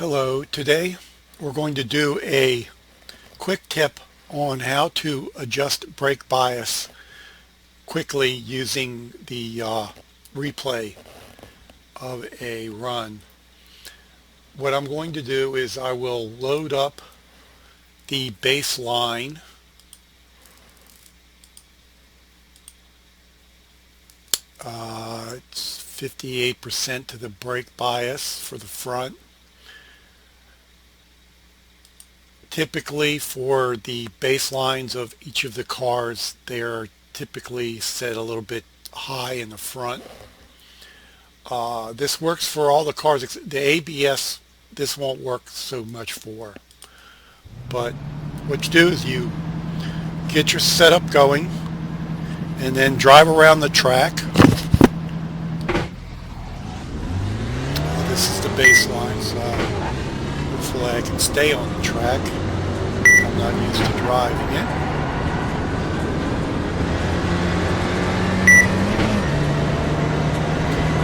Hello, today we're going to do a quick tip on how to adjust brake bias quickly using the replay of a run. What I'm going to do is I will load up the baseline it's 58% to the brake bias for the front. Typically for the baselines of each of the cars, they are typically set a little bit high in the front. This works for all the cars. The ABS, this won't work so much for. But what you do is you get your setup going and then drive around the track. This is the baseline, so hopefully I can stay on the track. I'm not used to driving it.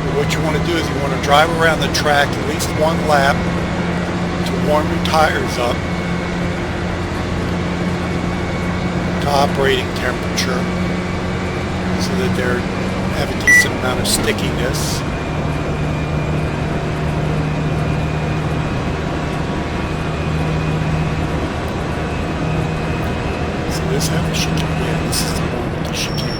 But what you want to do is you want to drive around the track at least one lap to warm your tires up to operating temperature so that they have a decent amount of stickiness. This have a chicane. Yeah, this is the one with the chicane.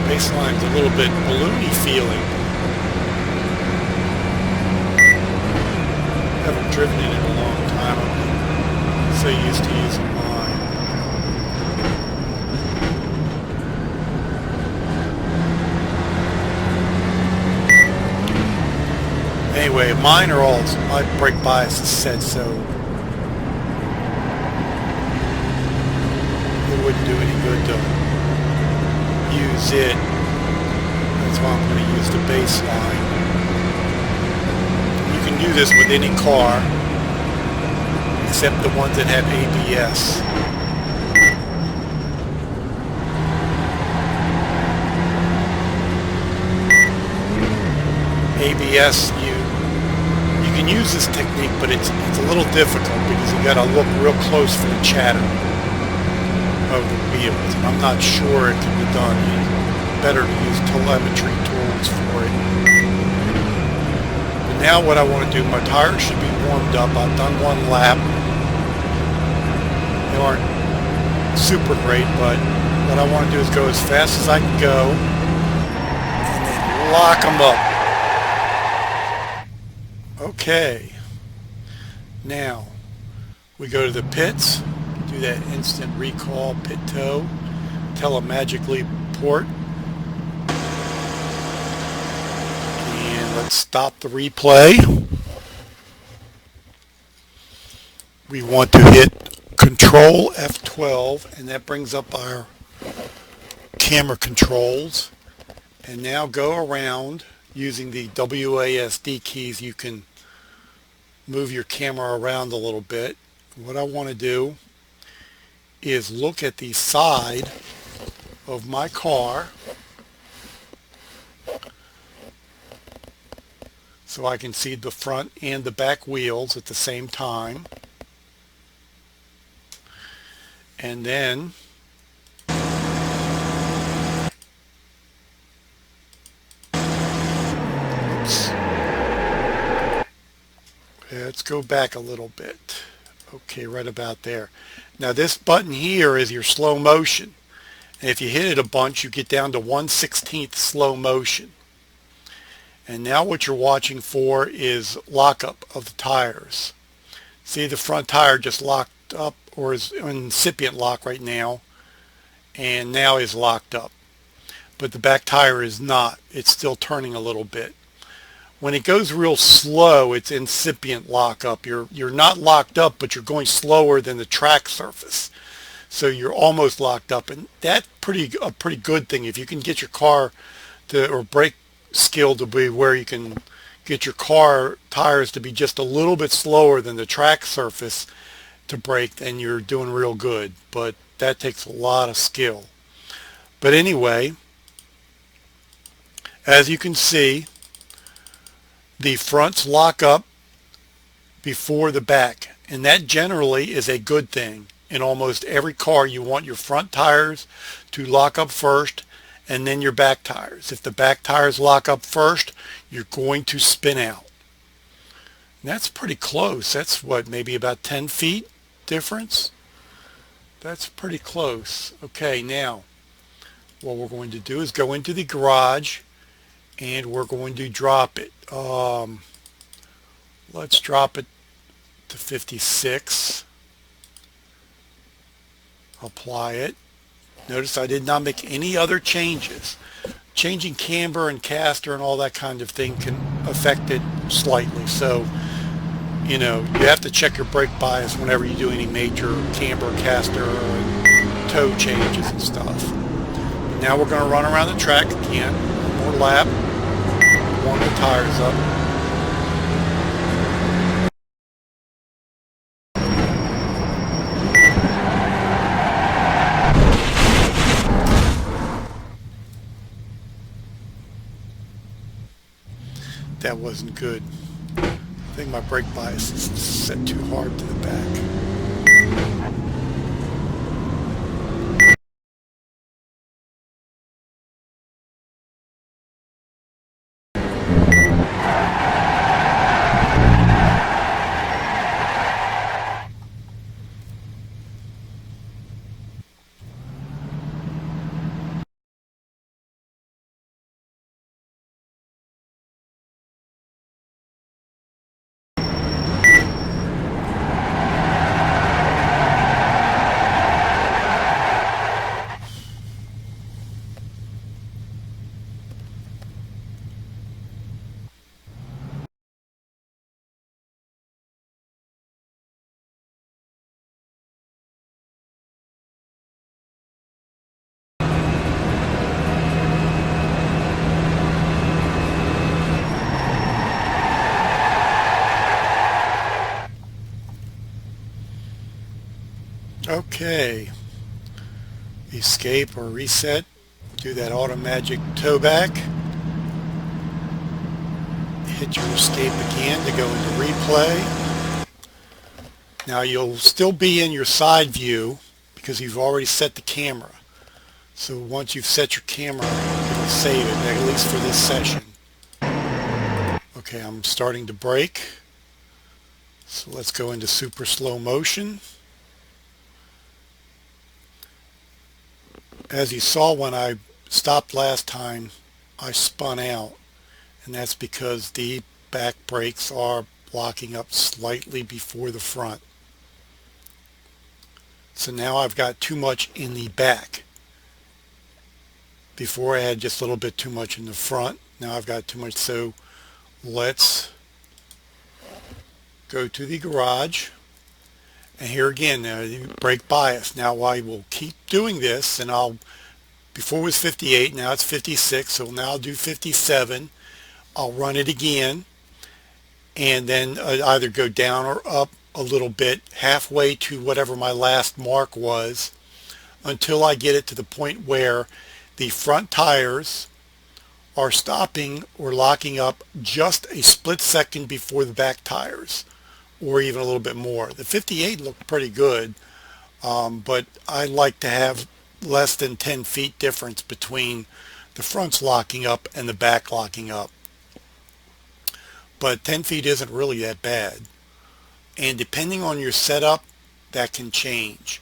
Baseline's a little bit balloony feeling. Haven't driven it in a long time. I'm so used to using mine. Anyway, mine are all, my brake bias is set, so it wouldn't do any good to use it. That's why I'm going to use the baseline. You can do this with any car except the ones that have ABS. ABS, you can use this technique, but it's a little difficult because you got to look real close for the chatter of the wheels, and I'm not sure it can be done. It's better to use telemetry tools for it. Now what I want to do, my tires should be warmed up. I've done one lap. They aren't super great, but what I want to do is go as fast as I can go and then lock them up. Okay. Now we go to the pits, do that instant recall pit tow, telemagically port. Let's stop the replay. We want to hit Control F12, and that brings up our camera controls. And now go around using the WASD keys. You can move your camera around a little bit. What I want to do is look at the side of my car so I can see the front and the back wheels at the same time. And then let's go back a little bit. Okay, right about there. Now this button here is your slow motion. And if you hit it a bunch, you get down to 1/16 slow motion. And now what you're watching for is lockup of the tires. See, the front tire just locked up, or is in incipient lock right now, and now is locked up. But the back tire is not. It's still turning a little bit. When it goes real slow, it's incipient lockup. You're not locked up, but you're going slower than the track surface. So you're almost locked up, and that's a pretty good thing. If you can get your car to, or brake skill to be where you can get your car tires to be just a little bit slower than the track surface to brake, then you're doing real good. But that takes a lot of skill. But anyway, as you can see, the fronts lock up before the back, and that generally is a good thing. In almost every car, you want your front tires to lock up first and then your back tires. If the back tires lock up first, you're going to spin out. And that's pretty close. That's what, maybe about 10 feet difference? That's pretty close. Okay, now what we're going to do is go into the garage and we're going to drop it. Let's drop it to 56. Apply it. Notice I did not make any other changes. Changing camber and caster and all that kind of thing can affect it slightly. So, you have to check your brake bias whenever you do any major camber, caster, and toe changes and stuff. Now we're going to run around the track again. One more lap. Warm the tires up. That wasn't good. I think my brake bias is set too hard to the back. Okay, escape or reset, do that auto magic toe back, hit your escape again to go into replay. Now you'll still be in your side view because you've already set the camera. So once you've set your camera, it'll save it, at least for this session. Okay, I'm starting to brake. So let's go into super slow motion. As you saw when I stopped last time, I spun out, and that's because the back brakes are locking up slightly before the front. So now I've got too much in the back. Before I had just a little bit too much in the front. Now I've got too much. So let's go to the garage. And here again, brake bias. Now I will keep doing this, and before it was 58, now it's 56, so now I'll do 57. I'll run it again, and then either go down or up a little bit, halfway to whatever my last mark was, until I get it to the point where the front tires are stopping or locking up just a split second before the back tires, or even a little bit more. The 58 looked pretty good, but I like to have less than 10 feet difference between the fronts locking up and the back locking up. But 10 feet isn't really that bad. And depending on your setup, that can change.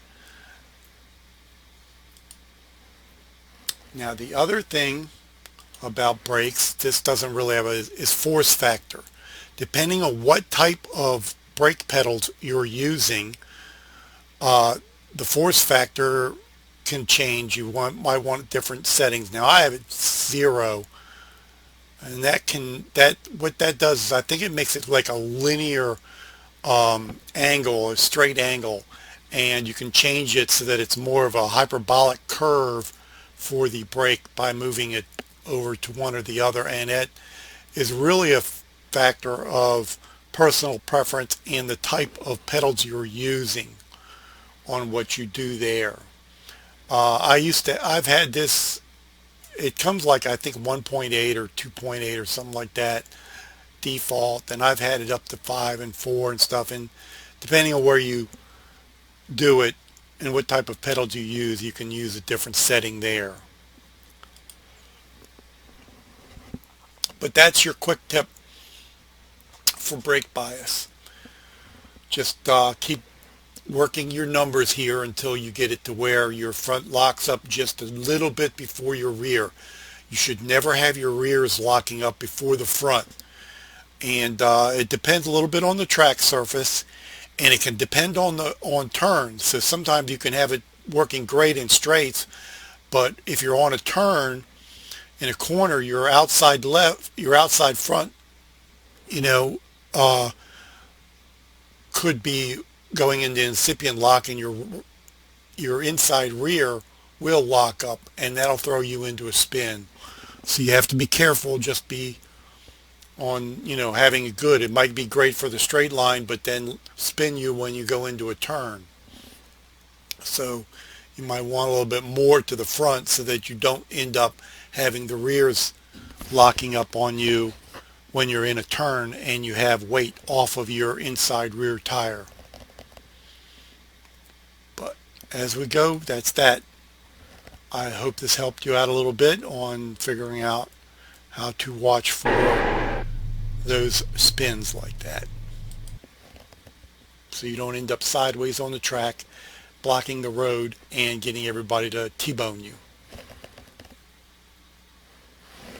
Now the other thing about brakes, this doesn't really have is force factor. Depending on what type of brake pedals you're using, the force factor can change. You might want different settings. Now I have it 0, and what that does is I think it makes it like a linear angle, a straight angle, and you can change it so that it's more of a hyperbolic curve for the brake by moving it over to one or the other, and it is really a factor of personal preference and the type of pedals you're using on what you do there. I've had this, it comes like I think 1.8 or 2.8 or something like that default, and I've had it up to 5 and 4 and stuff, and depending on where you do it and what type of pedals you use, you can use a different setting there. But that's your quick tip for brake bias. Just keep working your numbers here until you get it to where your front locks up just a little bit before your rear. You should never have your rears locking up before the front. And it depends a little bit on the track surface, and it can depend on turns. So sometimes you can have it working great in straights, but if you're on a turn in a corner, your outside left, your outside front, you know, could be going into incipient lock, and your inside rear will lock up, and that'll throw you into a spin. So you have to be careful. Just be on, having it good. It might be great for the straight line, but then spin you when you go into a turn. So you might want a little bit more to the front so that you don't end up having the rears locking up on you when you're in a turn and you have weight off of your inside rear tire. But as we go, that's that. I hope this helped you out a little bit on figuring out how to watch for those spins like that, so you don't end up sideways on the track, blocking the road and getting everybody to T-bone you.